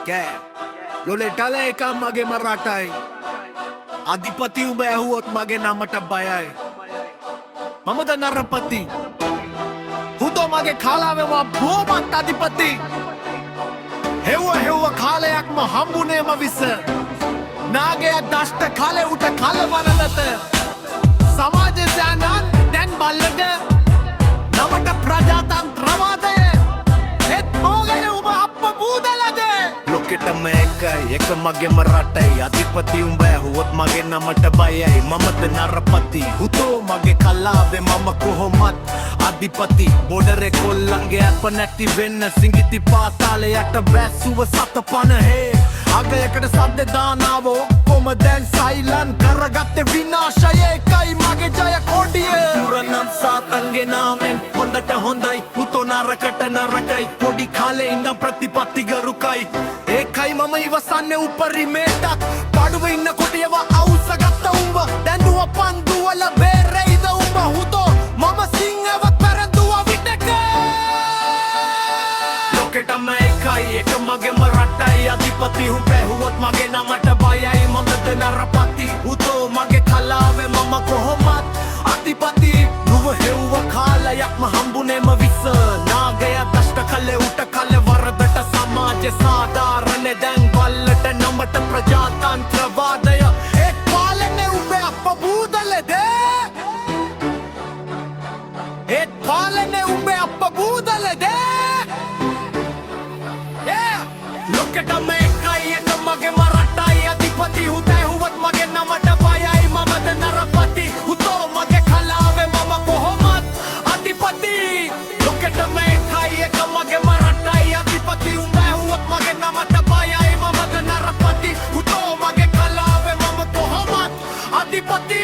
කෑ යොලෙටල එක මගේ මරටයි අධිපති උඹ ඇහුවොත් මගේ නමට බයයි මමද නරපති හුදෝ මගේ කාලාවෙවා බෝමත් අධිපති හෙව්ව කාලයක්ම හම්බුනේම විස නාගේ දෂ්ට කාලෙ උට කලවරලත සමාජ ජනන් දැන් බල්ලට නමට ප්‍රජාතන්ත්‍රවාදය එත් මෝගෙන උඹ අප්ප බූදලද ලොකෙටම එකයි එක මගේම රටයි අධිපති උඹ ඇහුවොත් මගේ නමට බයයි මමද නරපති හුතෝ මගේ කලාවේ මම කොහොමත් අධිපති බොඩරේ කොල්ලන්ගේ ඇප නැති වෙන්න සිංගිති පාතාලයට බැස්සුව සත පනහේ අගයකට සද්ද දානාව ඔක්කොම දැන් සයිලන් කරගත්තේ විනාශය එකයි මගේ ජය කොඩිය පුරනම් සාතන්ගේ නාමෙන් හොඳට හොඳයි පුතෝ නරකට නරකයි පොඩි කාලේ ඉඳන් ප්‍රතිපත්ති ගරුකයි ඒකයි මම ඉවසන්නේ උපරිමේටත් පාඩුවේ ඉන්නකොට ඒවා අවුස්සගත්ත උඹ දැන් දුව පන්දුවල බේරෙයිද උඹ හුතෝ මම සිංහවත් පැරදුව විටක ලොකෙටම එකයි එක මගේම රටයි අධිපති උඹ ඇහුවොත් මගේ නමට බයයි මමද නරපති හුතෝ මගේ කලාවේ මම කොහොමත් අධිපති නුව හෙව්ව කාලයක්ම හම්බුනේම විස නාගය දෂ්ට කලේ උට කලේ වරදට සමාජ සාධාරණේ දැන් බල්ලට නමට ප්‍රජාතන්ත්‍රවාදය ඒ පාලනේ උඹේ අප්ප බූදලද ඒ පාලනේ උඹේ අප්ප බූදලද ලොකෙටම එකයි එක මගේ මරටයි අධිපති හුත ඇහුවොත් මගේ නමට බයයි මමද නරපති හුතෝ මගේ කලාවේ මම කොහොමත් අධිපති ලොකෙටම එකයි එක මගේ මරටයි අධිපති උඹ ඇහුවොත් මගේ නමට බයයි මමද නරපති හුතෝ මගේ කලාවේ මම කොහොමත් අධිපති